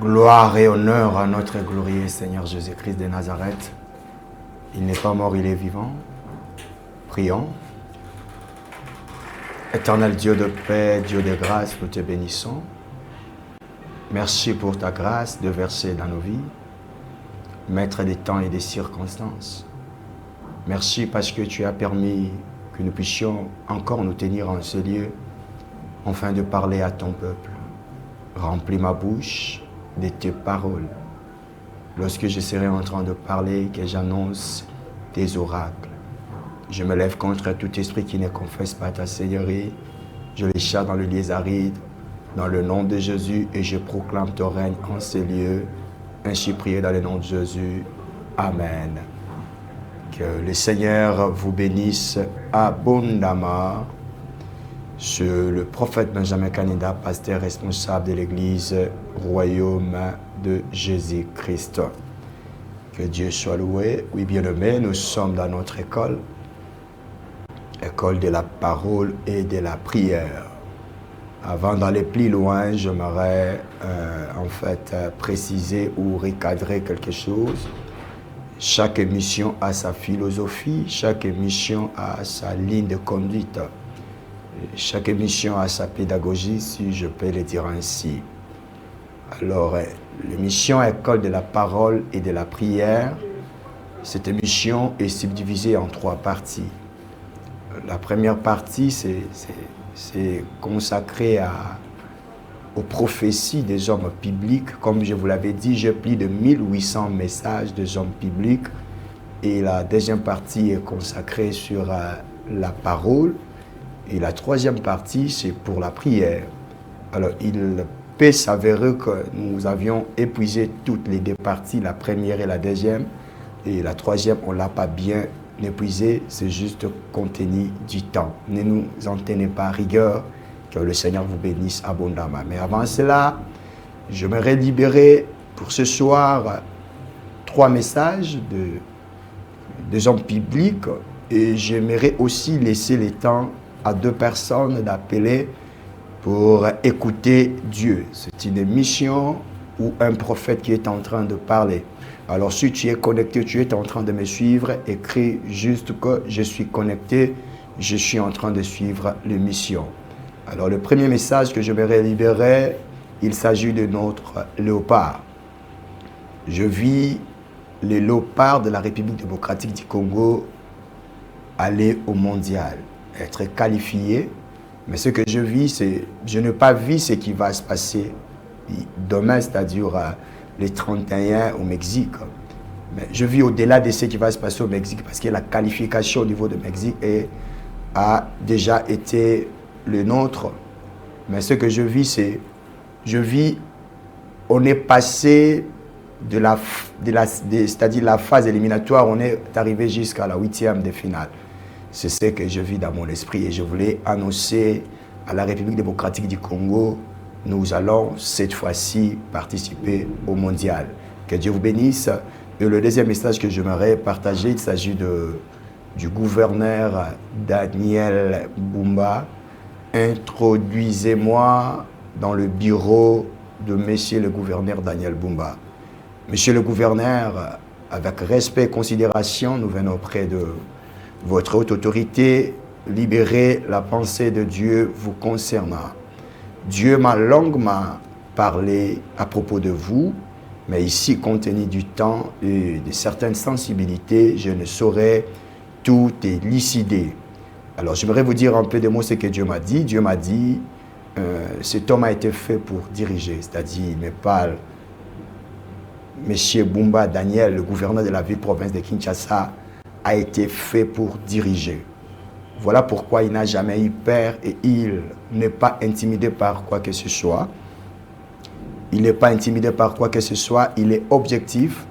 Gloire et honneur à notre glorieux Seigneur Jésus-Christ de Nazareth. Il n'est pas mort, il est vivant. Prions. Éternel Dieu de paix, Dieu de grâce, nous te bénissons. Merci pour ta grâce de verser dans nos vies, maître des temps et des circonstances. Merci parce que tu as permis que nous puissions encore nous tenir en ce lieu, afin de parler à ton peuple. Remplis ma bouche de tes paroles. Lorsque je serai en train de parler, que j'annonce tes oracles. Je me lève contre tout esprit qui ne confesse pas ta Seigneurie. Je les chasse dans le lieu aride, dans le nom de Jésus, et je proclame ton règne en ces lieux. Ainsi prié dans le nom de Jésus. Amen. Que le Seigneur vous bénisse abondamment. Sur le prophète Benjamin Kanida, pasteur responsable de l'église Royaume de Jésus-Christ. Que Dieu soit loué. Oui, bien-aimés, nous sommes dans notre école, école de la parole et de la prière. Avant d'aller plus loin, j'aimerais préciser ou recadrer quelque chose. Chaque émission a sa philosophie, chaque émission a sa ligne de conduite. Chaque émission a sa pédagogie, si je peux le dire ainsi. Alors, l'émission École de la parole et de la prière, cette émission est subdivisée en 3 parties. La première partie, c'est consacré aux prophéties des hommes bibliques. Comme je vous l'avais dit, j'ai plus de 1800 messages des hommes bibliques. Et la deuxième partie est consacrée sur la parole. Et la troisième partie, c'est pour la prière. Alors, il peut s'avérer que nous avions épuisé toutes les 2 parties, la première et la deuxième. Et la troisième, on ne l'a pas bien épuisée, c'est juste compte tenu du temps. Ne nous en tenez pas à rigueur, que le Seigneur vous bénisse abondamment. Mais avant cela, j'aimerais libérer pour ce soir 3 messages des hommes bibliques. Et j'aimerais aussi laisser le temps à 2 personnes d'appeler pour écouter Dieu. C'est une émission ou un prophète qui est en train de parler. Alors si tu es connecté, tu es en train de me suivre, écris juste que je suis connecté, je suis en train de suivre l'émission. Alors le premier message que je vais libérer, il s'agit de notre léopard. Je vis les léopards de la République démocratique du Congo aller au mondial, être qualifié. Mais ce que je vis, c'est, je n'ai pas vu ce qui va se passer demain, c'est-à-dire les 31 au Mexique. Mais je vis au-delà de ce qui va se passer au Mexique parce que la qualification au niveau du Mexique a déjà été le nôtre. Mais ce que je vis, c'est, on est passé c'est-à-dire la phase éliminatoire, on est arrivé jusqu'à la 8e de finale. C'est ce que je vis dans mon esprit et je voulais annoncer à la République démocratique du Congo, nous allons cette fois-ci participer au mondial. Que Dieu vous bénisse. Et le deuxième message que j'aimerais partager, il s'agit du gouverneur Daniel Bumba. Introduisez-moi dans le bureau de monsieur le gouverneur Daniel Bumba. Monsieur le gouverneur, avec respect et considération, nous venons auprès de votre haute autorité, libérer la pensée de Dieu vous concernant. Dieu m'a longuement parlé à propos de vous, mais ici, compte tenu du temps et de certaines sensibilités, je ne saurais tout élucider. Alors, j'aimerais vous dire un peu de mots ce que Dieu m'a dit. Dieu m'a dit, cet homme a été fait pour diriger, c'est-à-dire, il me parle, Monsieur Bumba Daniel, le gouverneur de la ville-province de Kinshasa, a été fait pour diriger. Voilà pourquoi il n'a jamais eu peur et il n'est pas intimidé par quoi que ce soit. Il n'est pas intimidé par quoi que ce soit, il est objectif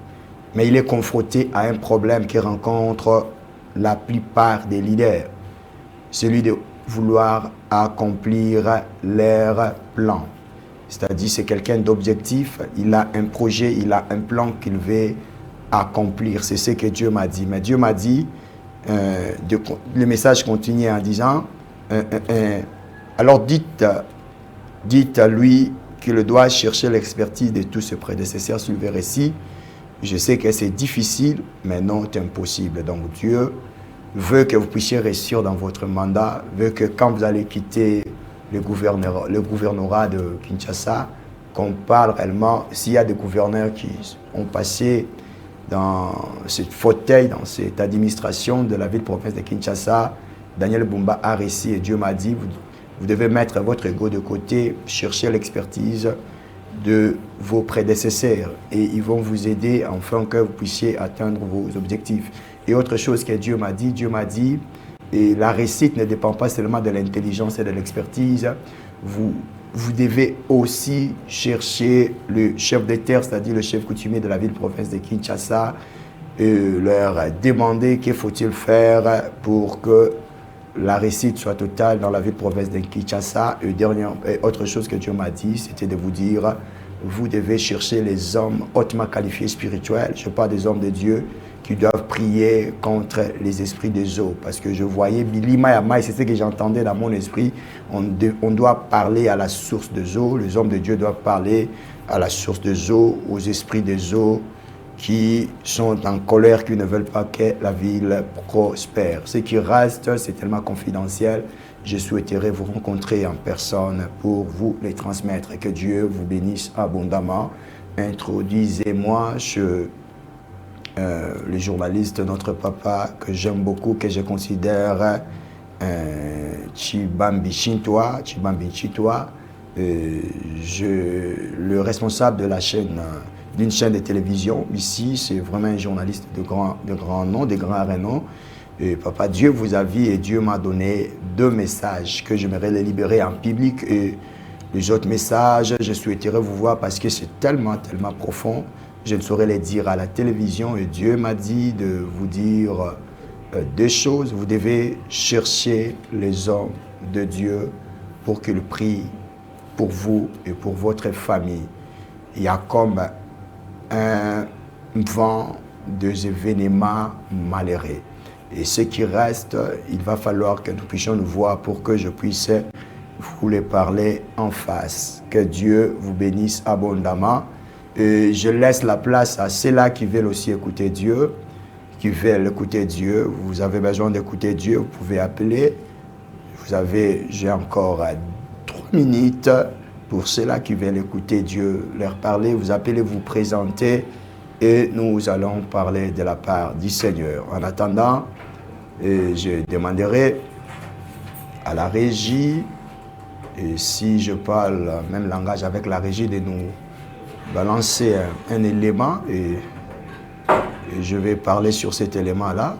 mais il est confronté à un problème qui rencontre la plupart des leaders, celui de vouloir accomplir leur plan. C'est-à-dire, c'est quelqu'un d'objectif, il a un projet, il a un plan qu'il veut accomplir. C'est ce que Dieu m'a dit. Mais Dieu m'a dit, le message continue en disant, alors dites à lui qu'il doit chercher l'expertise de tous ses prédécesseurs sur le récit. Je sais que c'est difficile, mais non, c'est impossible. Donc Dieu veut que vous puissiez réussir dans votre mandat, veut que quand vous allez quitter le gouvernorat de Kinshasa, qu'on parle réellement, s'il y a des gouverneurs qui ont passé dans ce fauteuil, dans cette administration de la ville-province de Kinshasa, Daniel Bumba a réussi et Dieu m'a dit, vous devez mettre votre ego de côté, chercher l'expertise de vos prédécesseurs et ils vont vous aider afin que vous puissiez atteindre vos objectifs. Et autre chose que Dieu m'a dit, et la réussite ne dépend pas seulement de l'intelligence et de l'expertise. Vous devez aussi chercher le chef de terre, c'est-à-dire le chef coutumier de la ville-province de Kinshasa, et leur demander qu'il faut-il faire pour que la réussite soit totale dans la ville-province de Kinshasa. Et autre chose que Dieu m'a dit, c'était de vous dire, vous devez chercher les hommes hautement qualifiés spirituels. Je parle des hommes de Dieu qui doivent prier contre les esprits des eaux. Parce que je voyais Billy Mayamai, c'est ce que j'entendais dans mon esprit. On doit parler à la source des eaux. Les hommes de Dieu doivent parler à la source des eaux, aux esprits des eaux qui sont en colère, qui ne veulent pas que la ville prospère. Ce qui reste, c'est tellement confidentiel. Je souhaiterais vous rencontrer en personne pour vous les transmettre. Que Dieu vous bénisse abondamment. Introduisez-moi chez le journaliste, notre papa, que j'aime beaucoup, que je considère Chibambi Chintwa, le responsable de la chaîne, d'une chaîne de télévision. Ici, c'est vraiment un journaliste de grand nom, de grand renom. Et papa, Dieu vous a vu et Dieu m'a donné 2 messages que j'aimerais les libérer en public. Et les autres messages, je souhaiterais vous voir parce que c'est tellement profond. Je ne saurais les dire à la télévision et Dieu m'a dit de vous dire 2 choses. Vous devez chercher les hommes de Dieu pour qu'ils prient pour vous et pour votre famille. Il y a comme un vent des événements malheureux. Et ce qui reste, il va falloir que nous puissions nous voir pour que je puisse vous les parler en face. Que Dieu vous bénisse abondamment. Et je laisse la place à ceux-là qui veulent aussi écouter Dieu, qui veulent écouter Dieu. Vous avez besoin d'écouter Dieu, vous pouvez appeler. J'ai encore 3 minutes pour ceux-là qui veulent écouter Dieu, leur parler. Vous appelez, vous présenter et nous allons parler de la part du Seigneur. En attendant, je demanderai à la régie, et si je parle le même langage avec la régie, de nous balancer un élément et je vais parler sur cet élément-là.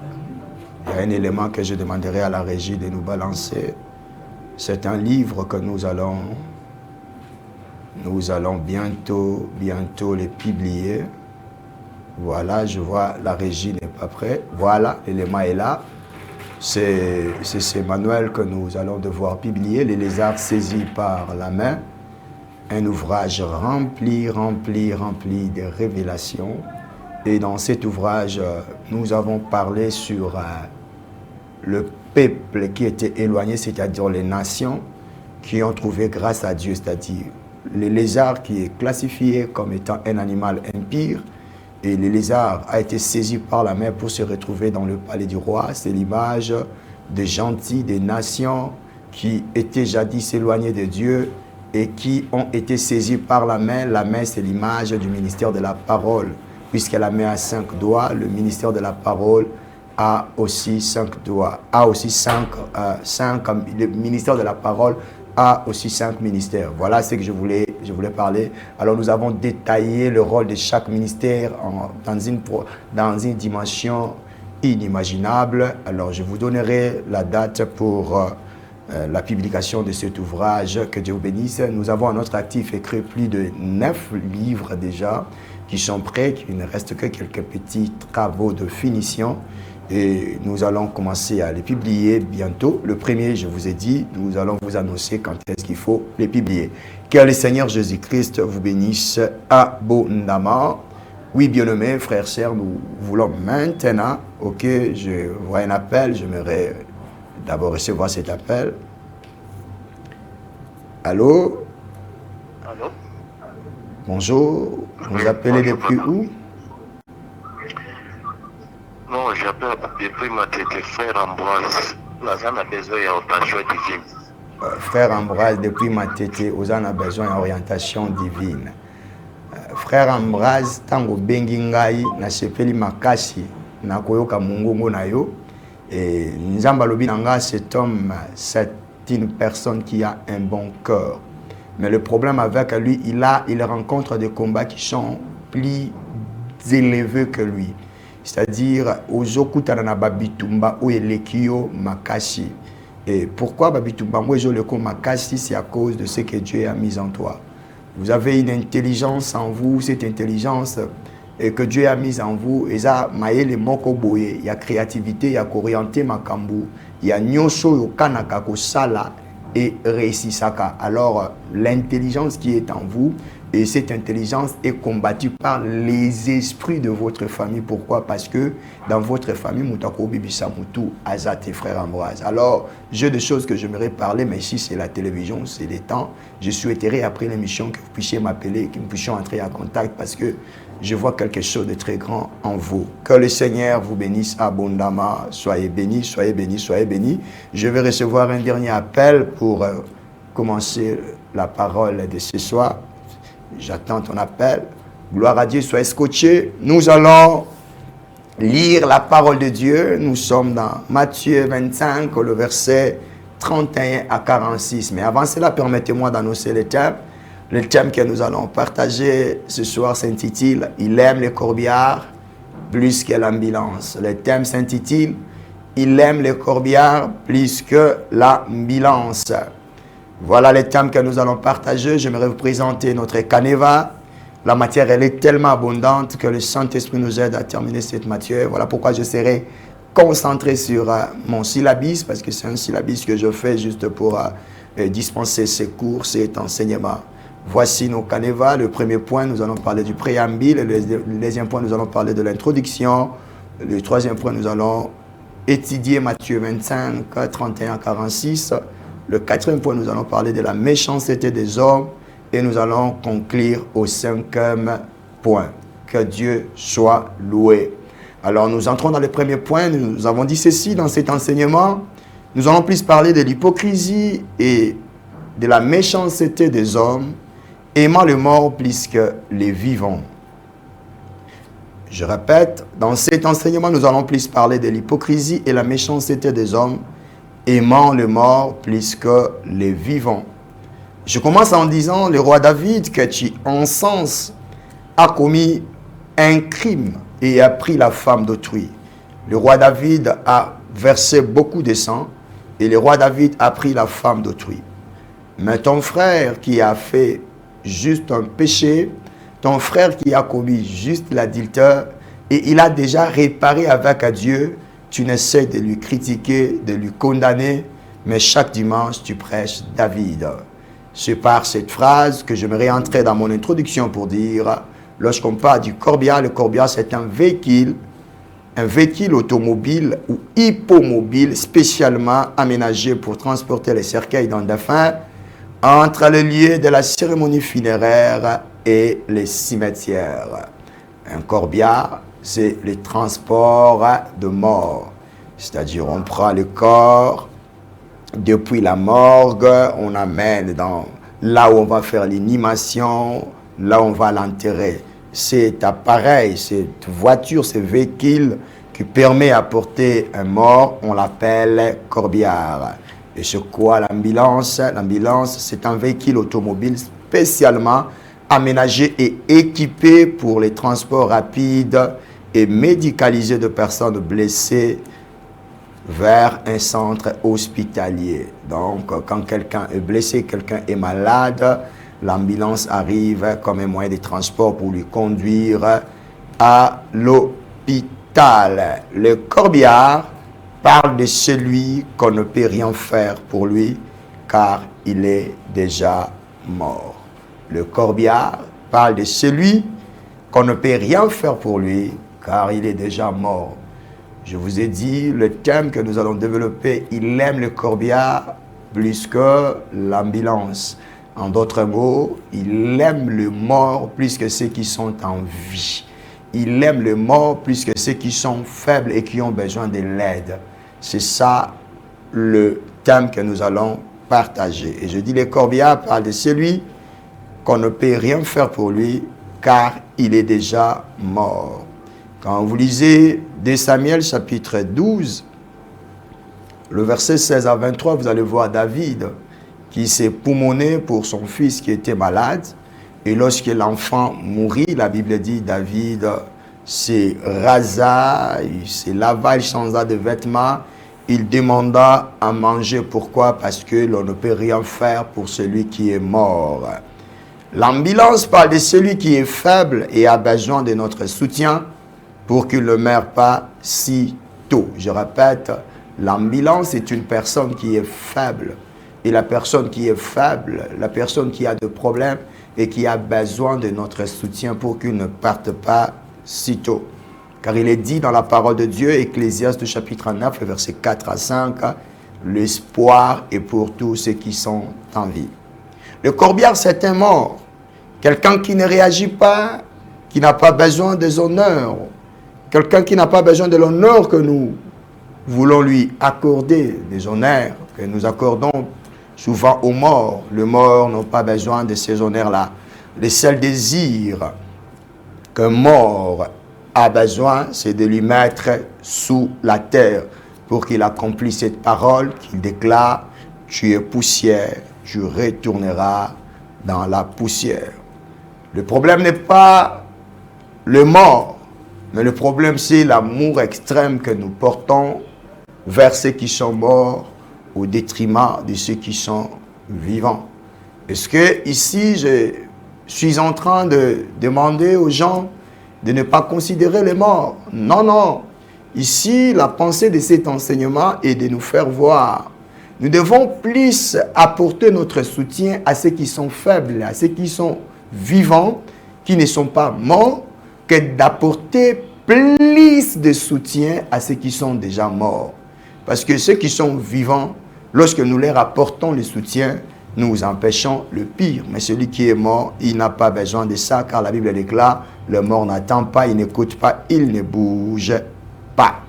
Il y a un élément que je demanderai à la régie de nous balancer. C'est un livre que nous allons bientôt le publier. Voilà, je vois la régie n'est pas prête. Voilà, l'élément est là. C'est ce manuel que nous allons devoir publier, Les lézards saisis par la main. Un ouvrage rempli de révélations. Et dans cet ouvrage, nous avons parlé sur le peuple qui était éloigné, c'est-à-dire les nations qui ont trouvé grâce à Dieu, c'est-à-dire le lézard qui est classifié comme étant un animal impur. Et le lézard a été saisi par la main pour se retrouver dans le palais du roi. C'est l'image des gentils, des nations qui étaient jadis éloignés de Dieu et qui ont été saisis par la main. La main, c'est l'image du ministère de la parole. Puisque la main a 5 doigts, le ministère de la parole a aussi 5 doigts. Le ministère de la parole a aussi 5 ministères. Voilà ce que je voulais parler. Alors nous avons détaillé le rôle de chaque ministère dans une dimension inimaginable. Alors je vous donnerai la date pour la publication de cet ouvrage. Que Dieu vous bénisse. Nous avons à notre actif écrit plus de 9 livres déjà qui sont prêts, qu'il ne reste que quelques petits travaux de finition. Et nous allons commencer à les publier bientôt. Le premier, je vous ai dit, nous allons vous annoncer quand est-ce qu'il faut les publier. Que le Seigneur Jésus-Christ vous bénisse abondamment. Oui, bien-aimés, frères, sœurs, nous voulons maintenant, ok, je vois un appel, j'aimerais d'abord recevoir cet appel. Allô? Allô? Bonjour, vous appelez depuis où? Non, j'appelle depuis ma tête, frère Ambroise. Là, on a besoin d'orientation divine. Frère Ambroise, depuis ma tête, on a besoin d'orientation divine. Frère Ambroise, tango bengi ngai na sepeli makasi na koyoka mungongo na yo. Et Nzamba lobi nanga, cet homme, c'est une personne qui a un bon cœur. Mais le problème avec lui, il rencontre des combats qui sont plus élevés que lui. C'est-à-dire, Ozokuta na babitumba ou elekio makasi. Et pourquoi babitumba ou eleko makasi? C'est à cause de ce que Dieu a mis en toi. Vous avez une intelligence en vous, cette intelligence que Dieu a mise en vous. Et ça, maële moko boye, il y a créativité, il y a orienté makambu, il y a nyosho yo kanaka ko sala et réussisaka. Alors, l'intelligence qui est en vous, et cette intelligence est combattue par les esprits de votre famille. Pourquoi? Parce que dans votre famille, Moutako Bibisamutu, Azat et frère Ambroise. Alors, j'ai des choses que j'aimerais parler, mais ici c'est la télévision, c'est les temps. Je souhaiterais après l'émission que vous puissiez m'appeler, que nous puissions entrer en contact parce que je vois quelque chose de très grand en vous. Que le Seigneur vous bénisse abondamment. Soyez bénis, soyez bénis, soyez bénis. Je vais recevoir un dernier appel pour commencer la parole de ce soir. J'attends ton appel. Gloire à Dieu, soyez scotchés. Nous allons lire la parole de Dieu. Nous sommes dans Matthieu 25, le verset 31 à 46. Mais avant cela, permettez-moi d'annoncer le thème. Le thème que nous allons partager ce soir s'intitule « Il aime les corbillards plus que l'ambulance ». Le thème s'intitule « Il aime les corbillards plus que l'ambulance ». Voilà les thèmes que nous allons partager. J'aimerais vous présenter notre canevas. La matière, elle est tellement abondante que le Saint-Esprit nous aide à terminer cette matière. Voilà pourquoi je serai concentré sur mon syllabus, parce que c'est un syllabus que je fais juste pour dispenser ces cours, cet enseignement. Voici nos canevas. Le premier point, nous allons parler du préambule. Le deuxième point, nous allons parler de l'introduction. Le troisième point, nous allons étudier Matthieu 25, 31, 46. Le quatrième point, nous allons parler de la méchanceté des hommes et nous allons conclure au cinquième point. Que Dieu soit loué. Alors, nous entrons dans le premier point. Nous avons dit ceci dans cet enseignement. Nous allons plus parler de l'hypocrisie et de la méchanceté des hommes, aimant le mort plus que les vivants. Je répète, dans cet enseignement, nous allons plus parler de l'hypocrisie et la méchanceté des hommes, aimant le mort plus que les vivants. Je commence en disant, le roi David, que tu encenses, a commis un crime et a pris la femme d'autrui. Le roi David a versé beaucoup de sang et le roi David a pris la femme d'autrui. Mais ton frère qui a fait juste un péché, ton frère qui a commis juste l'adultère et il a déjà réparé avec Dieu, tu n'essaies de lui critiquer, de lui condamner, mais chaque dimanche, tu prêches David. C'est par cette phrase que j'aimerais entrer dans mon introduction pour dire, lorsqu'on parle du corbillard, le corbillard, c'est un véhicule automobile ou hippomobile spécialement aménagé pour transporter les cercueils d'un défunt entre le lieu de la cérémonie funéraire et les cimetières. Un corbillard, c'est le transport de mort. C'est-à-dire, on prend le corps depuis la morgue, on amène dans là où on va faire l'inhumation, là où on va l'enterrer. Cet appareil, cette voiture, ce véhicule qui permet à porter un mort, on l'appelle corbillard. Et c'est quoi l'ambulance? L'ambulance, c'est un véhicule automobile spécialement aménagé et équipé pour les transports rapides et médicalisés de personnes blessées vers un centre hospitalier. Donc, quand quelqu'un est blessé, quelqu'un est malade, l'ambulance arrive comme un moyen de transport pour lui conduire à l'hôpital. Le corbillard parle de celui qu'on ne peut rien faire pour lui, car il est déjà mort. Le corbillard parle de celui qu'on ne peut rien faire pour lui, car il est déjà mort. Je vous ai dit, le thème que nous allons développer, il aime le corbillard plus que l'ambulance. En d'autres mots, il aime le mort plus que ceux qui sont en vie. Il aime le mort plus que ceux qui sont faibles et qui ont besoin de l'aide. C'est ça le thème que nous allons partager. Et je dis, le corbillard parle de celui qu'on ne peut rien faire pour lui, car il est déjà mort. Quand vous lisez 2 Samuel chapitre 12, le verset 16 à 23, vous allez voir David qui s'est poumonné pour son fils qui était malade. Et lorsque l'enfant mourit, la Bible dit, David s'est rasa, il s'est lava, il changea de vêtements, il demanda à manger. Pourquoi? Parce que l'on ne peut rien faire pour celui qui est mort. L'ambulance parle de celui qui est faible et a besoin de notre soutien pour qu'il ne meure pas si tôt. Je répète, l'ambulance est une personne qui est faible. Et la personne qui est faible, la personne qui a des problèmes et qui a besoin de notre soutien pour qu'il ne parte pas si tôt. Car il est dit dans la parole de Dieu, Ecclésiaste chapitre 9, versets 4 à 5, l'espoir est pour tous ceux qui sont en vie. Le corbillard, c'est un mort. Quelqu'un qui ne réagit pas, qui n'a pas besoin des honneurs. Quelqu'un qui n'a pas besoin de l'honneur que nous voulons lui accorder, des honneurs que nous accordons souvent aux morts. Les morts n'ont pas besoin de ces honneurs-là. Le seul désir qu'un mort a besoin, c'est de lui mettre sous la terre pour qu'il accomplisse cette parole qu'il déclare, « Tu es poussière, tu retourneras dans la poussière ». Le problème n'est pas le mort, mais le problème c'est l'amour extrême que nous portons vers ceux qui sont morts au détriment de ceux qui sont vivants. Est-ce que ici je suis en train de demander aux gens de ne pas considérer les morts? Non, non. Ici, la pensée de cet enseignement est de nous faire voir. Nous devons plus apporter notre soutien à ceux qui sont faibles, à ceux qui sont vivants, qui ne sont pas morts, que d'apporter plus de soutien à ceux qui sont déjà morts. Parce que ceux qui sont vivants, lorsque nous leur apportons le soutien, nous empêchons le pire. Mais celui qui est mort, il n'a pas besoin de ça, car la Bible déclare, le mort n'attend pas, il n'écoute pas, il ne bouge pas.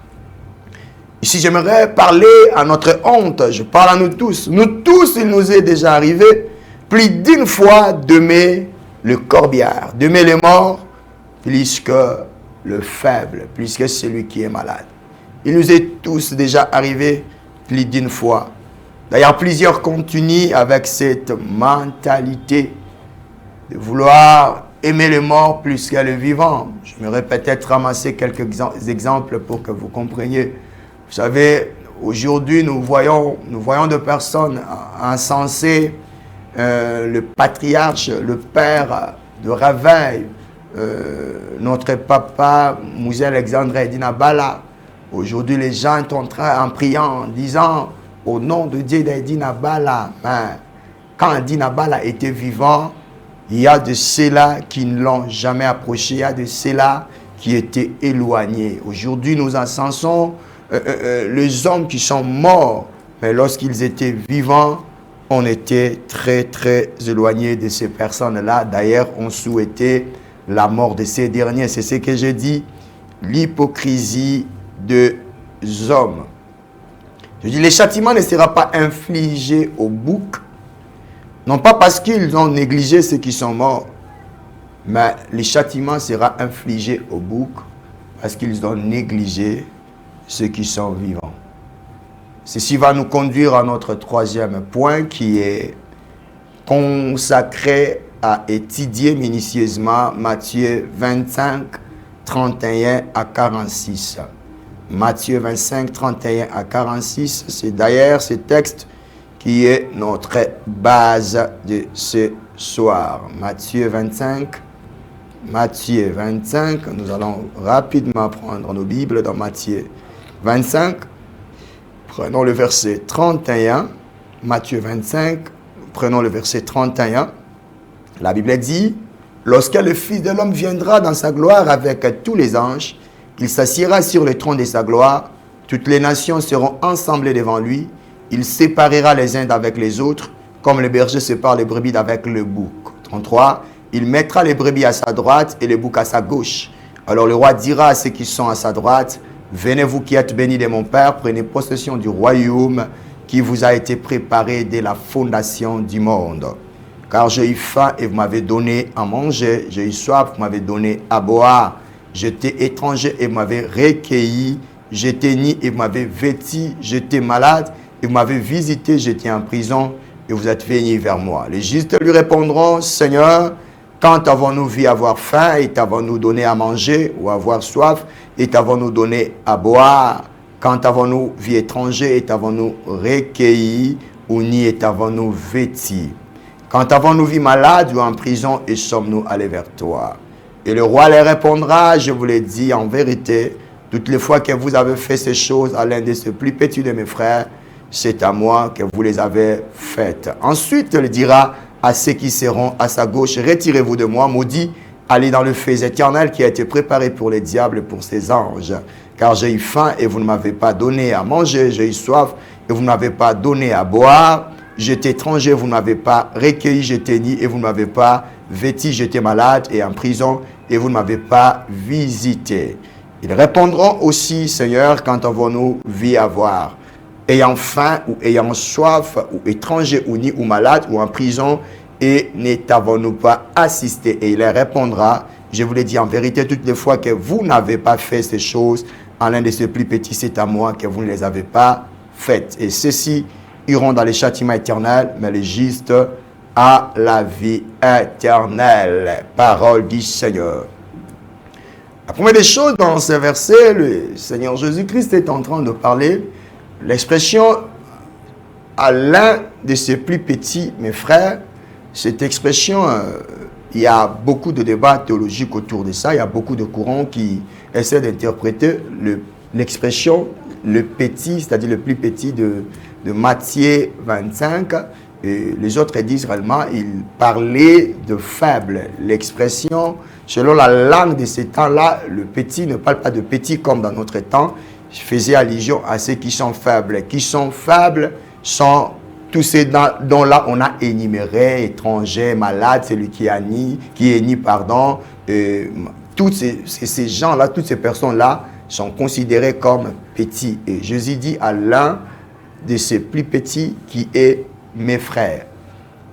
Ici, j'aimerais parler à notre honte, je parle à nous tous. Nous tous, il nous est déjà arrivé plus d'une fois d'aimer le corbillard, d'aimer le mort, plus que le faible, plus que celui qui est malade. Il nous est tous déjà arrivé plus d'une fois. D'ailleurs, plusieurs continuent avec cette mentalité de vouloir aimer le mort plus que le vivant. J'aimerais peut-être ramasser quelques exemples pour que vous compreniez. Vous savez, aujourd'hui, nous voyons des personnes insensées, le patriarche, le père de Réveil, notre papa, Mouzé Alexandre Edina Bala. Aujourd'hui, les gens sont en priant, en disant au nom de Dieu d'Edina Bala. Quand Edina Bala était vivant, il y a de ceux-là qui ne l'ont jamais approché, il y a de ceux-là qui étaient éloignés. Aujourd'hui, nous encensons les hommes qui sont morts, mais lorsqu'ils étaient vivants, on était très très éloignés de ces personnes-là. D'ailleurs, on souhaitait la mort de ces derniers. C'est ce que j'ai dit, l'hypocrisie des hommes. Je dis, le châtiment ne sera pas infligé au bouc, non pas parce qu'ils ont négligé ceux qui sont morts, mais le châtiment sera infligé au bouc parce qu'ils ont négligé ceux qui sont vivants. Ceci va nous conduire à notre troisième point qui est consacré à étudier minutieusement Matthieu 25, 31 à 46. Matthieu 25, 31 à 46. C'est d'ailleurs ce texte qui est notre base de ce soir. Matthieu 25, nous allons rapidement prendre nos Bibles dans Matthieu 25. Prenons le verset 31. Matthieu 25, prenons le verset 31. La Bible dit, « Lorsque le Fils de l'homme viendra dans sa gloire avec tous les anges, il s'assiera sur le trône de sa gloire, toutes les nations seront ensemblées devant lui, il séparera les uns d'avec les autres, comme le berger sépare les brebis d'avec le bouc. » 33. Il mettra les brebis à sa droite et les boucs à sa gauche. Alors le roi dira à ceux qui sont à sa droite, « Venez vous qui êtes bénis de mon Père, prenez possession du royaume qui vous a été préparé dès la fondation du monde. Car j'ai eu faim et vous m'avez donné à manger, j'ai eu soif, vous m'avez donné à boire. J'étais étranger et vous m'avez recueilli, j'étais nu et vous m'avez vêtu, j'étais malade et vous m'avez visité, j'étais en prison et vous êtes venus vers moi. » Les justes lui répondront, « Seigneur, quand avons-nous vu avoir faim et t'avons-nous donné à manger, ou avoir soif et t'avons-nous donné à boire? Quand avons-nous vu étranger et t'avons-nous recueilli, ou ni et t'avons-nous vêtu? Quand avons-nous vu malade ou en prison et sommes-nous allés vers toi? » Et le roi leur répondra, « Je vous l'ai dit en vérité, toutes les fois que vous avez fait ces choses à l'un de ces plus petits de mes frères, c'est à moi que vous les avez faites. » Ensuite, il dira à ceux qui seront à sa gauche, « Retirez-vous de moi, maudits, allez dans le feu éternel qui a été préparé pour les diables et pour ses anges. Car j'ai eu faim et vous ne m'avez pas donné à manger, j'ai eu soif et vous ne m'avez pas donné à boire. J'étais étranger, vous ne m'avez pas recueilli, j'étais nu et vous ne m'avez pas vêtu, j'étais malade et en prison et vous ne m'avez pas visité. » Ils répondront aussi, « Seigneur, quand avons-nous vu avoir ayant faim ou ayant soif, ou étranger, ou ni, ou malade, ou en prison, et ne t'avons-nous pas assisté? » Et il leur répondra, « Je vous l'ai dit en vérité, toutes les fois que vous n'avez pas fait ces choses à l'un de ces plus petits, c'est à moi que vous ne les avez pas faites. Et ceux-ci iront dans les châtiments éternels, mais les justes à la vie éternelle. » Parole du Seigneur. La première des choses dans ce verset, le Seigneur Jésus-Christ est en train de parler l'expression « à l'un de ses plus petits, mes frères », cette expression, il y a beaucoup de débats théologiques autour de ça. Il y a beaucoup de courants qui essaient d'interpréter l'expression « le petit », c'est-à-dire le plus petit de Matthieu 25. Et les autres disent réellement, il parlait de faible. L'expression, selon la langue de ces temps-là, le petit ne parle pas de petit comme dans notre temps. Je faisais allusion à ceux qui sont faibles. Qui sont faibles sont tous ces dont là on a énuméré, étrangers, malades, celui qui est ni, pardon. Tous ces gens-là, toutes ces personnes-là sont considérées comme petits. Et Jésus dit à l'un de ces plus petits qui est mes frères.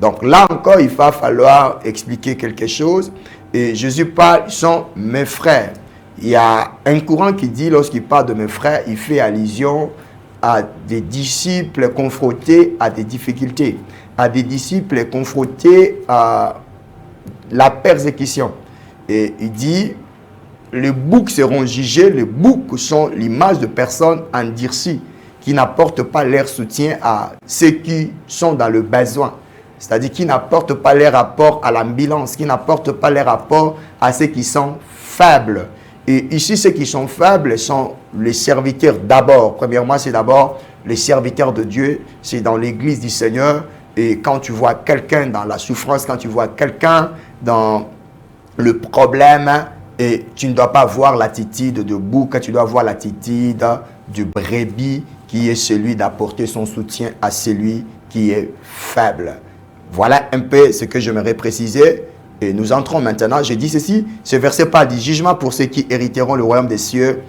Donc là encore, il va falloir expliquer quelque chose. Et Jésus parle, ils sont mes frères. Il y a un courant qui dit, lorsqu'il parle de mes frères, il fait allusion à des disciples confrontés à des difficultés, à des disciples confrontés à la persécution. Et il dit, les boucs seront jugés, les boucs sont l'image de personnes endurcies, qui n'apportent pas leur soutien à ceux qui sont dans le besoin. C'est-à-dire qui n'apportent pas leur apport à l'ambulance, qui n'apportent pas leur apport à ceux qui sont faibles. Et ici, ceux qui sont faibles sont les serviteurs d'abord. Premièrement, c'est d'abord les serviteurs de Dieu. C'est dans l'église du Seigneur. Et quand tu vois quelqu'un dans la souffrance, quand tu vois quelqu'un dans le problème, et tu ne dois pas voir l'attitude de bouc, tu dois voir l'attitude du brebis qui est celui d'apporter son soutien à celui qui est faible. Voilà un peu ce que j'aimerais préciser. Et nous entrons maintenant, je dis ceci, ce verset parle du jugement pour ceux qui hériteront le royaume des cieux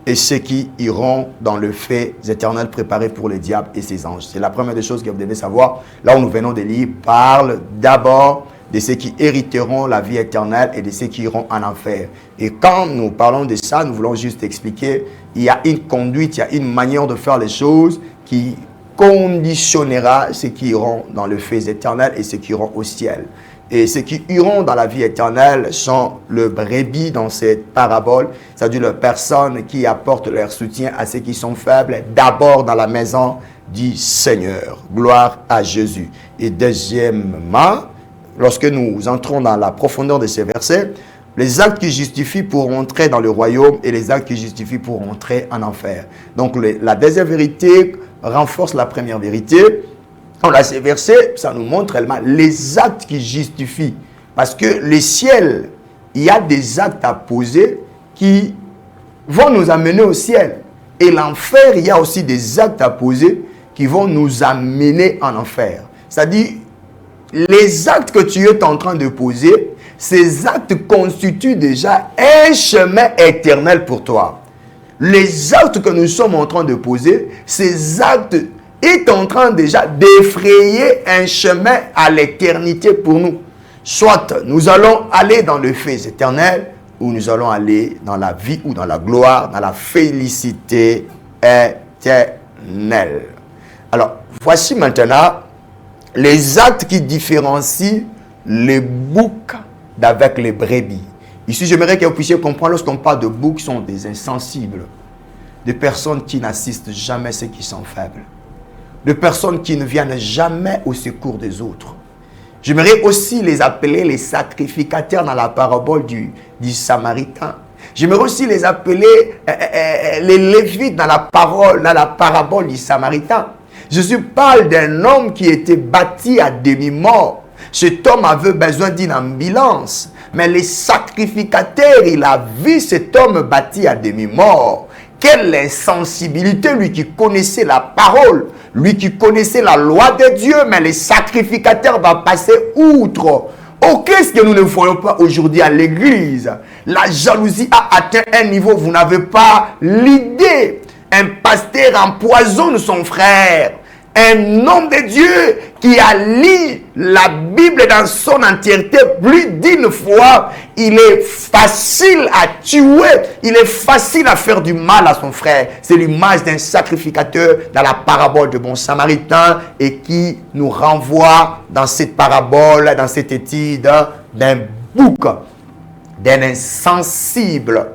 et ceux qui iront dans le feu éternel préparé pour le diable et ses anges. C'est la première des choses que vous devez savoir. Là où nous venons de lire, parle d'abord de ceux qui hériteront la vie éternelle et de ceux qui iront en enfer. Et quand nous parlons de ça, nous voulons juste expliquer, il y a une conduite, il y a une manière de faire les choses qui conditionnera ceux qui iront dans le feu éternel et ceux qui iront au ciel. Et ceux qui iront dans la vie éternelle sont le brebis dans cette parabole, c'est-à-dire les personnes qui apportent leur soutien à ceux qui sont faibles, d'abord dans la maison du Seigneur. Gloire à Jésus. Et deuxièmement, lorsque nous entrons dans la profondeur de ces versets, les actes qui justifient pour entrer dans le royaume et les actes qui justifient pour entrer en enfer. Donc la deuxième vérité renforce la première vérité. Dans ces versets, ça nous montre réellement les actes qui justifient. Parce que le ciel, il y a des actes à poser qui vont nous amener au ciel. Et l'enfer, il y a aussi des actes à poser qui vont nous amener en enfer. C'est-à-dire, les actes que tu es en train de poser, ces actes constituent déjà un chemin éternel pour toi. Les actes que nous sommes en train de poser, ces actes est en train déjà d'effrayer un chemin à l'éternité pour nous. Soit nous allons aller dans le feu éternel, ou nous allons aller dans la vie ou dans la gloire, dans la félicité éternelle. Alors, voici maintenant les actes qui différencient les boucs d'avec les brebis. Ici, j'aimerais que vous puissiez comprendre, lorsqu'on parle de boucs, sont des insensibles, des personnes qui n'assistent jamais ceux qui sont faibles, de personnes qui ne viennent jamais au secours des autres. J'aimerais aussi les appeler les sacrificateurs dans la parabole du Samaritain. J'aimerais aussi les appeler les Lévites dans la parabole du Samaritain. Jésus parle d'un homme qui était bâti à demi-mort. Cet homme avait besoin d'une ambulance. Mais les sacrificateurs, il a vu cet homme bâti à demi-mort. Quelle insensibilité, lui qui connaissait la parole, lui qui connaissait la loi de Dieu, mais les sacrificateurs vont passer outre. Oh, qu'est-ce que nous ne voyons pas aujourd'hui à l'église? La jalousie a atteint un niveau, vous n'avez pas l'idée. Un pasteur empoisonne son frère. Un homme de Dieu qui a lu la Bible dans son entièreté plus d'une fois, il est facile à tuer, il est facile à faire du mal à son frère. C'est l'image d'un sacrificateur dans la parabole de bon Samaritain et qui nous renvoie dans cette parabole, dans cette étude d'un bouc, d'un insensible.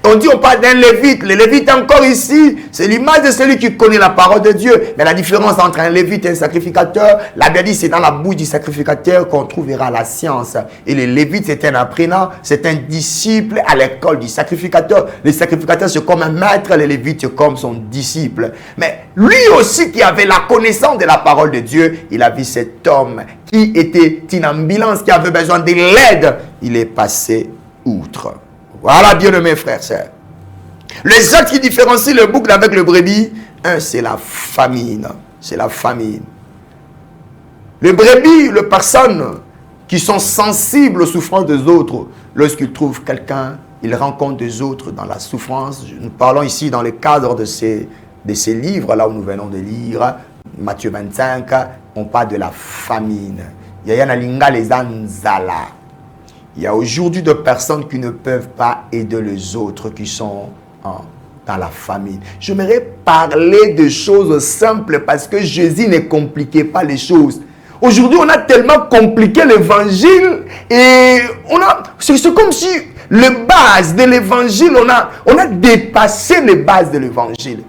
On dit, on parle d'un lévite. Le lévite encore ici, c'est l'image de celui qui connaît la parole de Dieu. Mais la différence entre un lévite et un sacrificateur, la Bible dit, c'est dans la bouche du sacrificateur qu'on trouvera la science. Et le lévite, c'est un apprenant, c'est un disciple à l'école du sacrificateur. Le sacrificateur, c'est comme un maître, le lévite, c'est comme son disciple. Mais lui aussi qui avait la connaissance de la parole de Dieu, il a vu cet homme qui était une ambulance, qui avait besoin de l'aide. Il est passé outre. Voilà, bien-aimés frères, sœurs. Les actes qui différencient le bouc avec le brebis, un, c'est la famine. C'est la famine. Les brebis, les personnes qui sont sensibles aux souffrances des autres, lorsqu'ils trouvent quelqu'un, ils rencontrent des autres dans la souffrance. Nous parlons ici dans le cadre de ces livres, là où nous venons de lire, Matthieu 25, on parle de la famine. Yaya Linga les anzala. Il y a aujourd'hui des personnes qui ne peuvent pas aider les autres qui sont dans la famine. J'aimerais parler de choses simples parce que Jésus ne compliquait pas les choses. Aujourd'hui, on a tellement compliqué l'évangile et c'est comme si les bases de l'évangile, on a dépassé les bases de l'évangile.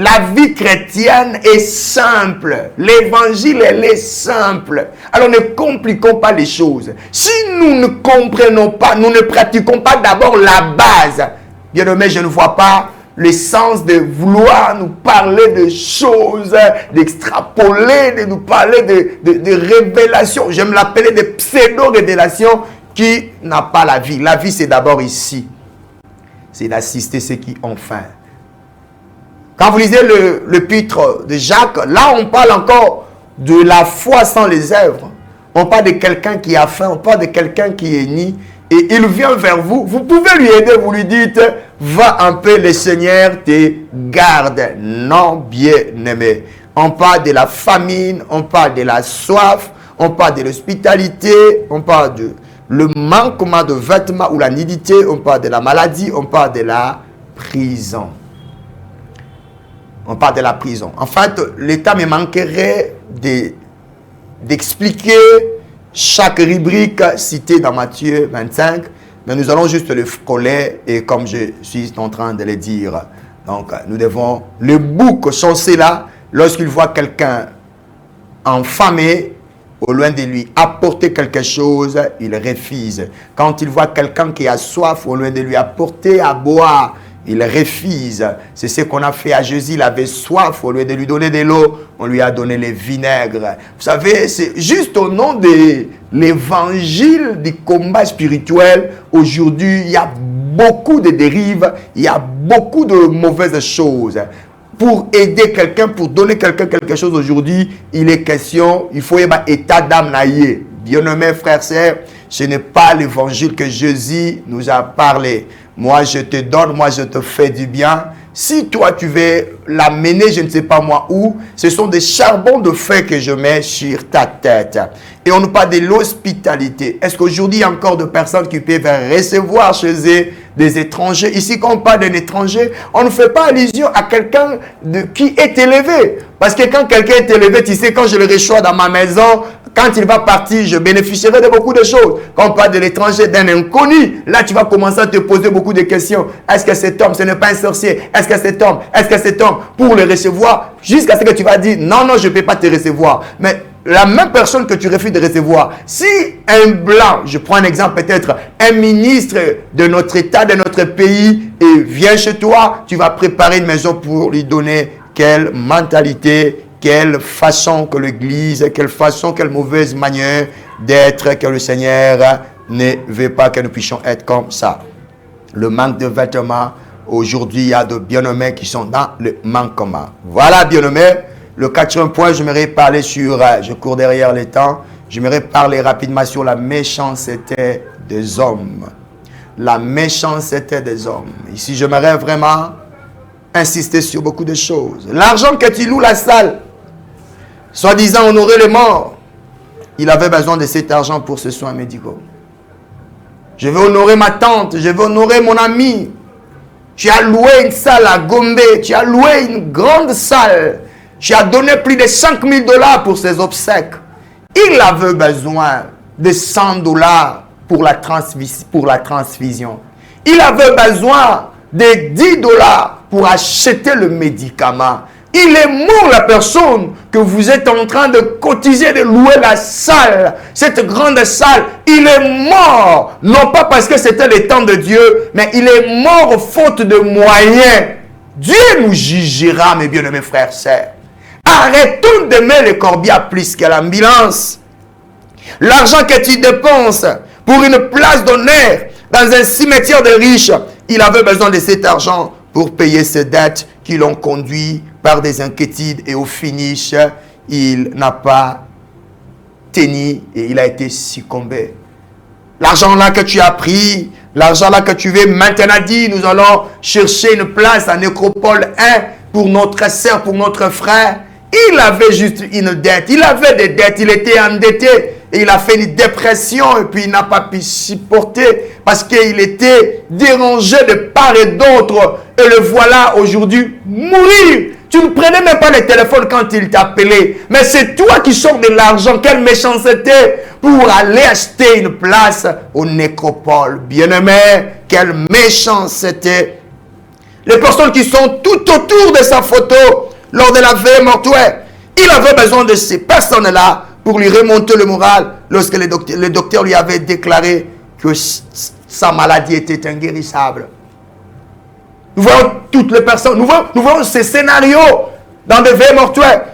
La vie chrétienne est simple. L'évangile, elle est simple. Alors ne compliquons pas les choses. Si nous ne comprenons pas, nous ne pratiquons pas d'abord la base. Bien aimé, je ne vois pas le sens de vouloir nous parler de choses, d'extrapoler, de nous parler de révélations. J'aime l'appeler de pseudo-révélations qui n'a pas la vie. La vie, c'est d'abord ici. C'est d'assister ceux qui ont faim. Quand vous lisez l'épître de Jacques, là on parle encore de la foi sans les œuvres. On parle de quelqu'un qui a faim, on parle de quelqu'un qui est ni. Et il vient vers vous, vous pouvez lui aider, vous lui dites, va en paix, le Seigneur te garde. Non, bien-aimé. On parle de la famine, on parle de la soif, on parle de l'hospitalité, on parle de le manquement de vêtements ou la nudité, on parle de la maladie, on parle de la prison. On parle de la prison. En fait, l'État me manquerait d'expliquer chaque rubrique citée dans Matthieu 25, mais nous allons juste le coller et comme je suis en train de le dire. Donc, nous devons, le bouc chancé là, lorsqu'il voit quelqu'un enfamé, au loin de lui, apporter quelque chose, il refuse. Quand il voit quelqu'un qui a soif, au loin de lui, apporter à boire, il refuse. C'est ce qu'on a fait à Jésus. Il avait soif. Au lieu de lui donner de l'eau, on lui a donné le vinaigre. Vous savez, c'est juste au nom de l'évangile du combat spirituel. Aujourd'hui, il y a beaucoup de dérives. Il y a beaucoup de mauvaises choses. Pour aider quelqu'un, pour donner quelqu'un quelque chose aujourd'hui, il est question, il faut y avoir état d'âme naïe. Bien-aimés frères et sœurs, ce n'est pas l'évangile que Jésus nous a parlé. Moi, je te donne, moi, je te fais du bien. Si toi, tu veux l'amener, je ne sais pas moi où, ce sont des charbons de feu que je mets sur ta tête. Et on nous parle de l'hospitalité. Est-ce qu'aujourd'hui, il y a encore de personnes qui peuvent recevoir chez eux des étrangers? Ici, quand on parle d'un étranger, on ne fait pas allusion à quelqu'un qui est élevé. Parce que quand quelqu'un est élevé, tu sais, quand je le reçois dans ma maison, quand il va partir, je bénéficierai de beaucoup de choses. Quand on parle de l'étranger, d'un inconnu, là, tu vas commencer à te poser beaucoup de questions. Est-ce que cet homme, ce n'est pas un sorcier? Est-ce que cet homme, pour le recevoir, jusqu'à ce que tu vas dire, non, non, je ne peux pas te recevoir. Mais la même personne que tu refuses de recevoir, si un blanc, je prends un exemple peut-être, un ministre de notre État, de notre pays, et vient chez toi, tu vas préparer une maison pour lui donner quelle mentalité, quelle façon que l'Église, quelle façon, quelle mauvaise manière d'être que le Seigneur ne veut pas que nous puissions être comme ça. Le manque de vêtements, aujourd'hui, il y a de bien-aimés qui sont dans le manquement. Voilà, bien-aimés. Le quatrième point, j'aimerais parler sur, je cours derrière les temps, j'aimerais parler rapidement sur la méchanceté des hommes. La méchanceté des hommes. Ici, j'aimerais vraiment insister sur beaucoup de choses. L'argent que tu loues la salle, soi-disant honorer les morts, il avait besoin de cet argent pour ses soins médicaux. Je vais honorer ma tante, je vais honorer mon ami. Tu as loué une salle à Gombe, tu as loué une grande salle. Tu as donné plus de 5 000 $ pour ses obsèques. Il avait besoin de 100 $ pour la transfusion. Il avait besoin de 10 $ pour acheter le médicament. Il est mort la personne que vous êtes en train de cotiser, de louer la salle, cette grande salle. Il est mort, non pas parce que c'était le temps de Dieu, mais il est mort faute de moyens. Dieu nous jugera, mes bien-aimés frères et sœurs. Arrêtons d'aimer le corbillard plus que l'ambulance. L'argent que tu dépenses pour une place d'honneur dans un cimetière de riches, il avait besoin de cet argent pour payer ses dettes qui l'ont conduit par des inquiétudes et au finish, il n'a pas tenu et il a été succombé. L'argent là que tu as pris, l'argent là que tu veux maintenant dire, nous allons chercher une place à Nécropole 1 pour notre soeur, pour notre frère. Il avait juste une dette, il avait des dettes, il était endetté. Et il a fait une dépression et puis il n'a pas pu supporter parce qu'il était dérangé de part et d'autre. Et le voilà aujourd'hui mourir. Tu ne prenais même pas le téléphone quand il t'appelait. Mais c'est toi qui sors de l'argent. Quelle méchanceté pour aller acheter une place au Nécropole. Bien-aimé, quelle méchanceté. Les personnes qui sont tout autour de sa photo lors de la veille mortuaire. Il avait besoin de ces personnes-là pour lui remonter le moral lorsque le docteur lui avait déclaré que sa maladie était inguérissable. Nous voyons toutes les personnes, nous voyons ces scénarios dans des veilles mortuaires.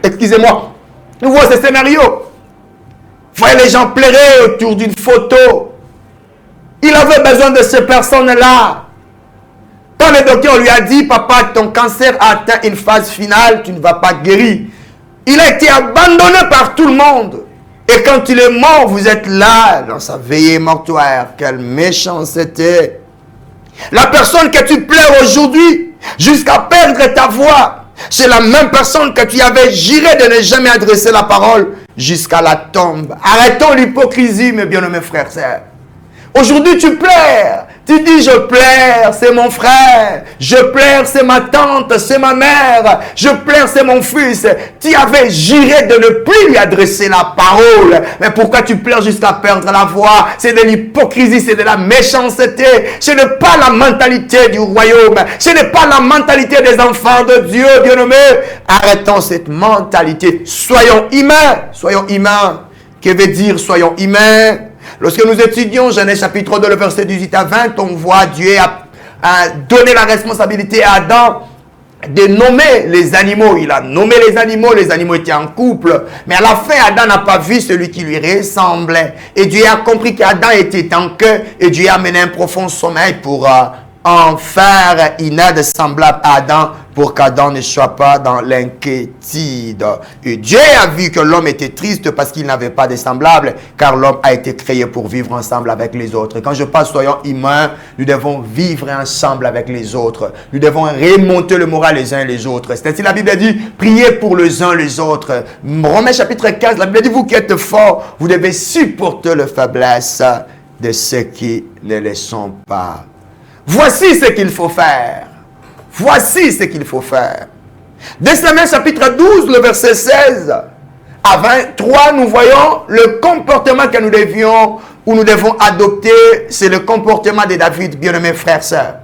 Excusez-moi. Nous voyons ces scénarios. Vous voyez les gens pleurer autour d'une photo. Il avait besoin de ces personnes-là. Quand le docteur lui a dit, papa, ton cancer a atteint une phase finale, tu ne vas pas guérir. Il a été abandonné par tout le monde. Et quand il est mort, vous êtes là, dans sa veillée mortuaire. Quelle méchanceté. La personne que tu pleures aujourd'hui, jusqu'à perdre ta voix, c'est la même personne que tu avais juré de ne jamais adresser la parole jusqu'à la tombe. Arrêtons l'hypocrisie, mes bien-aimés frères et sœurs. Aujourd'hui, tu pleures Tu dis, je pleure, c'est mon frère. Je pleure, c'est ma tante, c'est ma mère. Je pleure, c'est mon fils. Tu avais juré de ne plus lui adresser la parole. Mais pourquoi tu pleures jusqu'à perdre la voix? C'est de l'hypocrisie, c'est de la méchanceté. Ce n'est pas la mentalité du royaume. Ce n'est pas la mentalité des enfants de Dieu, bien-aimés. Arrêtons cette mentalité. Soyons humains. Soyons humains. Que veut dire soyons humains? Lorsque nous étudions Genèse chapitre 2, le verset 18 à 20, on voit Dieu a donné la responsabilité à Adam de nommer les animaux. Il a nommé les animaux étaient en couple. Mais à la fin, Adam n'a pas vu celui qui lui ressemblait. Et Dieu a compris qu'Adam était en queue et Dieu a mené un profond sommeil pour en faire une aide semblable à Adam pour qu'Adam ne soit pas dans l'inquiétude. Et Dieu a vu que l'homme était triste parce qu'il n'avait pas de semblable, car l'homme a été créé pour vivre ensemble avec les autres. Et quand je parle soyons humains, nous devons vivre ensemble avec les autres. Nous devons remonter le moral les uns les autres. C'est ainsi la Bible dit, priez pour les uns les autres. Romains chapitre 15, la Bible dit, vous qui êtes forts, vous devez supporter les faiblesses de ceux qui ne le sont pas. Voici ce qu'il faut faire. Voici ce qu'il faut faire. Testament chapitre 12, le verset 16 à 23, nous voyons le comportement que nous devions ou nous devons adopter. C'est le comportement de David, bien-aimés frères et sœurs.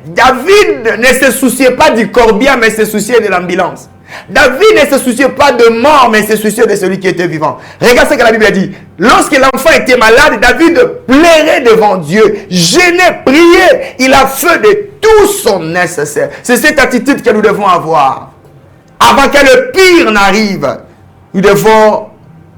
David ne se souciait pas du corbillard, mais se souciait de l'ambulance. David ne se souciait pas de mort, mais se souciait de celui qui était vivant. Regarde ce que la Bible a dit. Lorsque l'enfant était malade, David pleurait devant Dieu, gênait, priait. Il a fait de tout son nécessaire. C'est cette attitude que nous devons avoir. Avant que le pire n'arrive, nous devons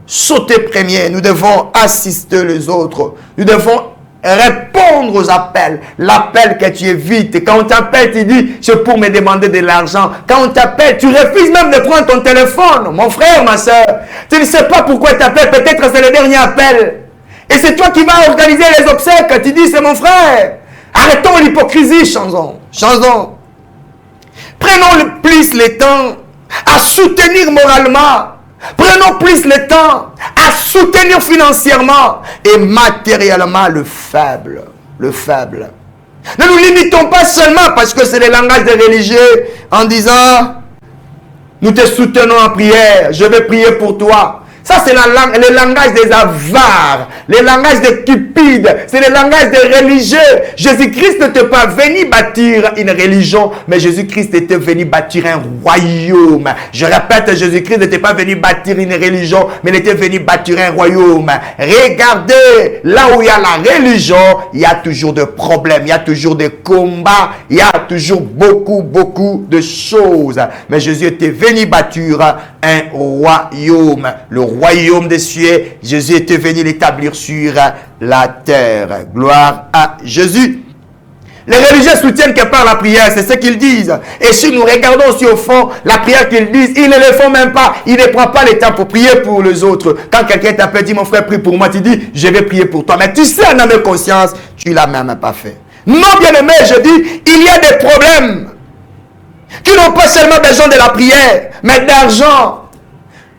sauter premier. Nous devons assister les autres. Nous devons répondre aux appels. L'appel que tu évites. Quand on t'appelle, tu dis, c'est pour me demander de l'argent. Quand on t'appelle, tu refuses même de prendre ton téléphone. Mon frère, ma soeur, tu ne sais pas pourquoi tu t'appelles. Peut-être c'est le dernier appel. Et c'est toi qui vas organiser les obsèques. Tu dis, c'est mon frère. Arrêtons l'hypocrisie, changeons. Prenons plus le temps à soutenir moralement. Prenons plus le temps à soutenir financièrement et matériellement le faible. Ne nous limitons pas seulement parce que c'est le langage des religieux en disant nous te soutenons en prière, je vais prier pour toi. Ça, c'est le langage des avares, le langage des cupides, c'est le langage des religieux. Jésus-Christ n'était pas venu bâtir une religion, mais Jésus-Christ était venu bâtir un royaume. Je répète, Jésus-Christ n'était pas venu bâtir une religion, mais il était venu bâtir un royaume. Regardez, là où il y a la religion, il y a toujours des problèmes, il y a toujours des combats, il y a toujours beaucoup de choses. Mais Jésus était venu bâtir un royaume, le royaume des cieux. Jésus était venu l'établir sur la terre. Gloire à Jésus. Les religieux soutiennent que par la prière, c'est ce qu'ils disent. Et si nous regardons aussi au fond, la prière qu'ils disent, ils ne le font même pas. Ils ne prennent pas le temps pour prier pour les autres. Quand quelqu'un t'appelle, dit mon frère, prie pour moi, tu dis, je vais prier pour toi. Mais tu sais, en âme et conscience, tu ne l'as même pas fait. Non, bien-aimé, je dis, il y a des problèmes qui n'ont pas seulement besoin de la prière, mais d'argent.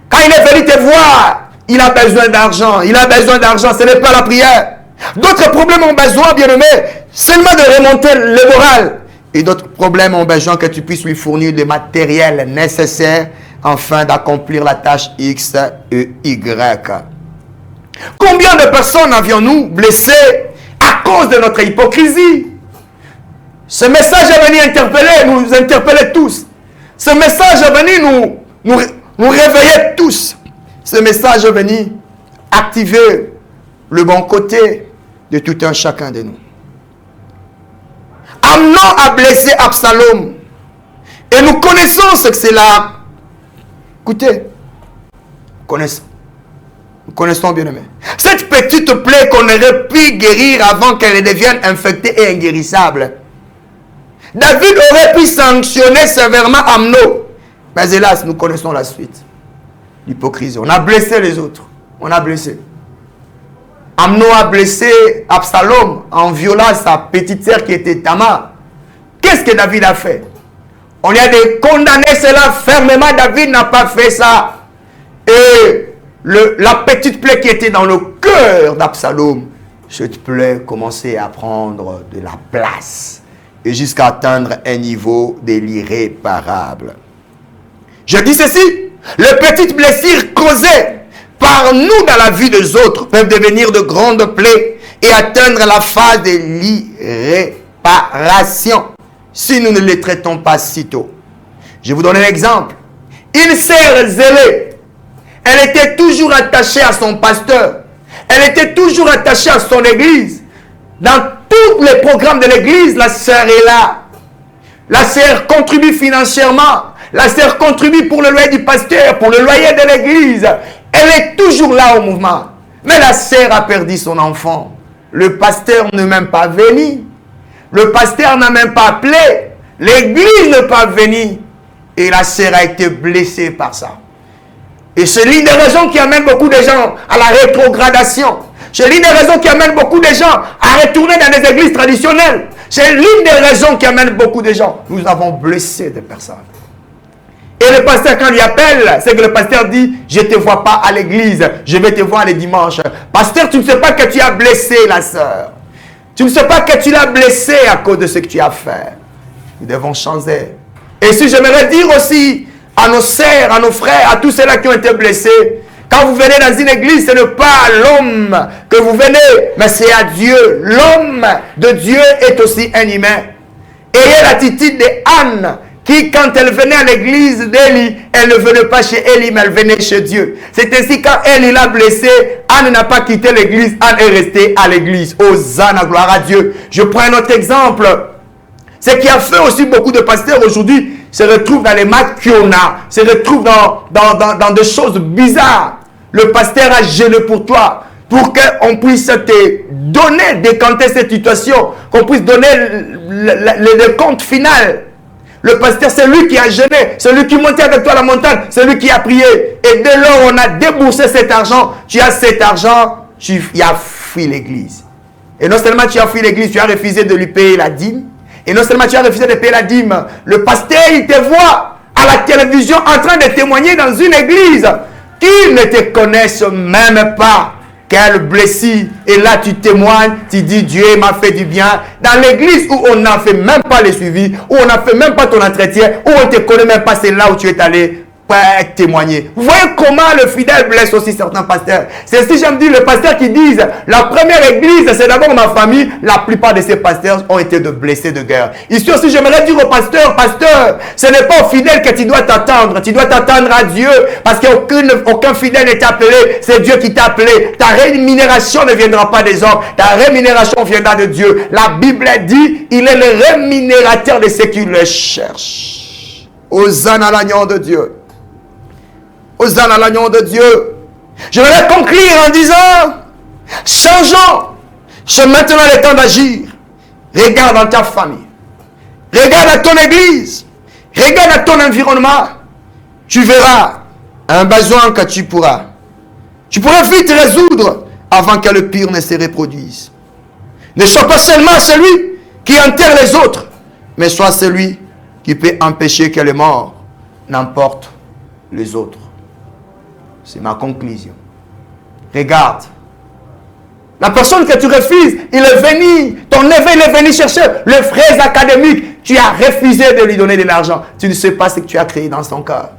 Quand il est venu te voir, il a besoin d'argent. Ce n'est pas la prière. D'autres problèmes ont besoin, bien-aimé, seulement de remonter le moral. Et d'autres problèmes ont besoin que tu puisses lui fournir le matériel nécessaire afin d'accomplir la tâche X et Y. Combien de personnes avions-nous blessées à cause de notre hypocrisie? Ce message est venu nous interpeller tous. Ce message est venu nous réveiller tous. Ce message est venu activer le bon côté de tout un chacun de nous. Amnon a blessé Absalom. Et nous connaissons ce que c'est là. Écoutez, nous connaissons bien aimé. Cette petite plaie qu'on aurait pu guérir avant qu'elle devienne infectée et inguérissable. David aurait pu sanctionner sévèrement Amnon. Mais hélas, nous connaissons la suite. L'hypocrisie. On a blessé les autres. Amnon a blessé Absalom en violant sa petite sœur qui était Tamar. Qu'est-ce que David a fait? On lui a condamné cela fermement. David n'a pas fait ça. Et la petite plaie qui était dans le cœur d'Absalom s'il te plaît, commencez à prendre de la place et jusqu'à atteindre un niveau de l'irréparable. Je dis ceci, les petites blessures causées par nous dans la vie des autres peuvent devenir de grandes plaies et atteindre la phase de l'irréparation si nous ne les traitons pas si tôt. Je vous donne un exemple. Une sœur zélée, elle était toujours attachée à son pasteur. Elle était toujours attachée à son église. Dans tous les programmes de l'église, la sœur est là. La sœur contribue financièrement. La sœur contribue pour le loyer du pasteur, pour le loyer de l'église. Elle est toujours là au mouvement. Mais la sœur a perdu son enfant. Le pasteur ne même pas venu. Le pasteur n'a même pas appelé. L'église n'est pas venue. Et la sœur a été blessée par ça. Et c'est l'une des raisons qui amène beaucoup de gens à la rétrogradation. C'est l'une des raisons qui amène beaucoup de gens à retourner dans des églises traditionnelles. C'est l'une des raisons qui amène beaucoup de gens. Nous avons blessé des personnes. Et le pasteur, quand il appelle, c'est que le pasteur dit, je ne te vois pas à l'église, je vais te voir les dimanches. Pasteur, tu ne sais pas que tu as blessé la sœur. Tu ne sais pas que tu l'as blessé à cause de ce que tu as fait. Nous devons changer. Et si j'aimerais dire aussi à nos sœurs, à nos frères, à tous ceux-là qui ont été blessés, quand vous venez dans une église, ce n'est pas à l'homme que vous venez, mais c'est à Dieu. L'homme de Dieu est aussi un humain. Ayez l'attitude de Anne, qui, quand elle venait à l'église d'Élie, elle ne venait pas chez Élie, mais elle venait chez Dieu. C'est ainsi quand Élie l'a blessée, Anne n'a pas quitté l'église, Anne est restée à l'église. Hosanna, gloire à Dieu. Je prends un autre exemple. Ce qui a fait aussi beaucoup de pasteurs aujourd'hui se retrouvent dans les maquiona, se retrouvent dans des choses bizarres. Le pasteur a gêné pour toi, pour qu'on puisse te donner, décanter cette situation, qu'on puisse donner le compte final. Le pasteur, c'est lui qui a gêné, c'est lui qui montait avec toi à la montagne, c'est lui qui a prié. Et dès lors on a déboursé cet argent, tu as cet argent, tu as fui l'église. Et non seulement tu as fui l'église, tu as refusé de lui payer la dîme. Et non seulement tu as refusé de payer la dîme, le pasteur, il te voit à la télévision en train de témoigner dans une église qui ne te connaissent même pas. Quelle blessure. Et là, tu témoignes, tu dis, Dieu m'a fait du bien. Dans l'église où on n'a fait même pas le suivi, où on n'a fait même pas ton entretien, où on ne te connaît même pas, c'est là où tu es allé témoigner. Vous voyez comment le fidèle blesse aussi certains pasteurs. C'est si j'aime dire, les pasteurs qui disent, la première église, c'est d'abord ma famille. La plupart de ces pasteurs ont été de blessés de guerre. Ici aussi, j'aimerais dire au pasteur, pasteur, ce n'est pas au fidèle que tu dois t'attendre. Tu dois t'attendre à Dieu, parce qu'aucun fidèle n'est appelé. C'est Dieu qui t'a appelé. Ta rémunération ne viendra pas des hommes. Ta rémunération viendra de Dieu. La Bible dit, il est le rémunérateur de ceux qui le cherchent. Hosanna à l'agneau de Dieu. Hosanna à l'agneau de Dieu. Je vais conclure en disant, changeons. C'est maintenant le temps d'agir. Regarde dans ta famille. Regarde à ton église. Regarde à ton environnement. Tu verras un besoin que tu pourras. Tu pourras vite résoudre avant que le pire ne se reproduise. Ne sois pas seulement celui qui enterre les autres, mais sois celui qui peut empêcher que les morts n'emportent les autres. C'est ma conclusion. Regarde. La personne que tu refuses, il est venu, ton neveu il est venu chercher le fraise académique. Tu as refusé de lui donner de l'argent. Tu ne sais pas ce que tu as créé dans son cœur.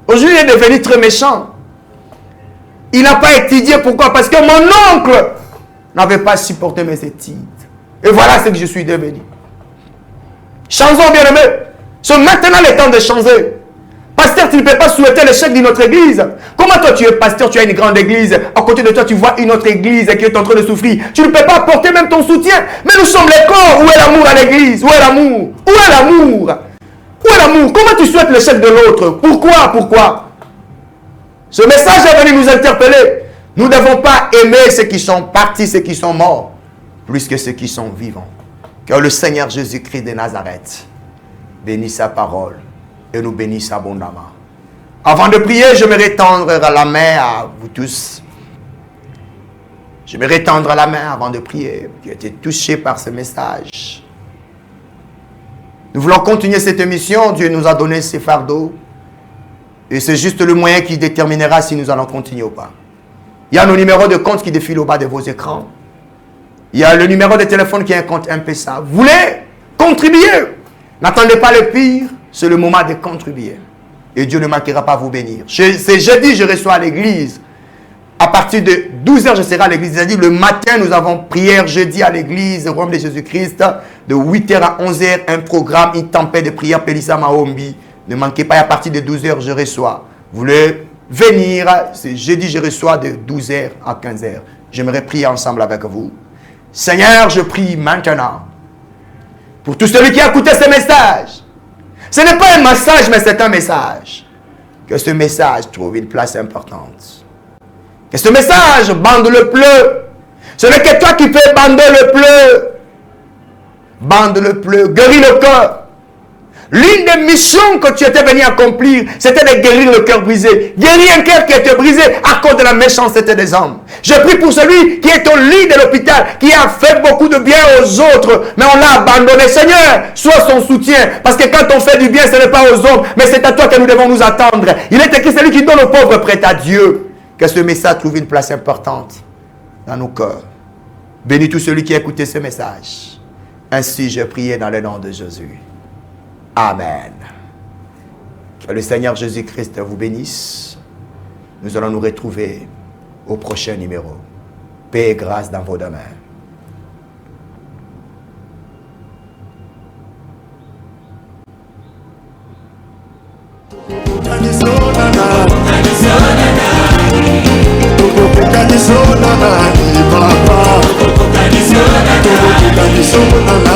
Aujourd'hui, il est devenu très méchant. Il n'a pas étudié. Pourquoi? Parce que mon oncle n'avait pas supporté mes études. Et voilà ce que je suis devenu. Changeons, bien-aimés. C'est maintenant le temps de changer. Pasteur, tu ne peux pas souhaiter l'échec de notre église. Comment toi tu es pasteur, tu as une grande église. À côté de toi, tu vois une autre église qui est en train de souffrir. Tu ne peux pas apporter même ton soutien. Mais nous sommes les corps. Où est l'amour à l'église? Où est l'amour? Où est l'amour? Où est l'amour? Comment tu souhaites l'échec de l'autre? Pourquoi? Ce message est venu nous interpeller. Nous ne devons pas aimer ceux qui sont partis, ceux qui sont morts, plus que ceux qui sont vivants. Que le Seigneur Jésus-Christ de Nazareth bénisse sa parole et nous bénisse abondamment. Avant de prier, j'aimerais tendre la main à vous tous. J'aimerais tendre la main avant de prier, qui a été touché par ce message. Nous voulons continuer cette émission. Dieu nous a donné ces fardeaux. Et c'est juste le moyen qui déterminera si nous allons continuer ou pas. Il y a nos numéros de compte qui défilent au bas de vos écrans. Il y a le numéro de téléphone qui est un compte M-Pesa. Vous voulez contribuer? N'attendez pas le pire. C'est le moment de contribuer. Et Dieu ne manquera pas à vous bénir. C'est jeudi, je reçois à l'église. À partir de 12h, je serai à l'église. C'est-à-dire, le matin, nous avons prière jeudi à l'église Rome de Jésus-Christ. De 8h à 11h, un programme, une tempête de prière, Pélissa Mahombi. Ne manquez pas, à partir de 12h, je reçois. Vous voulez venir? C'est jeudi, je reçois de 12h à 15h. J'aimerais prier ensemble avec vous. Seigneur, je prie maintenant pour tout celui qui a écouté ce message. Ce n'est pas un message, mais c'est un message. Que ce message trouve une place importante. Que ce message bande le pleu. Ce n'est que toi qui peux bander le pleu. Bande le pleu, guéris le cœur. L'une des missions que tu étais venu accomplir, c'était de guérir le cœur brisé. Guérir un cœur qui était brisé à cause de la méchanceté des hommes. Je prie pour celui qui est au lit de l'hôpital, qui a fait beaucoup de bien aux autres, mais on l'a abandonné. Seigneur, sois son soutien. Parce que quand on fait du bien, ce n'est pas aux autres, mais c'est à toi que nous devons nous attendre. Il est écrit, celui qui donne aux pauvres prête à Dieu. Que ce message trouve une place importante dans nos cœurs. Bénis tout celui qui a écouté ce message. Ainsi, je prie dans le nom de Jésus. Amen. Que le Seigneur Jésus-Christ vous bénisse. Nous allons nous retrouver au prochain numéro. Paix et grâce dans vos domaines. Papa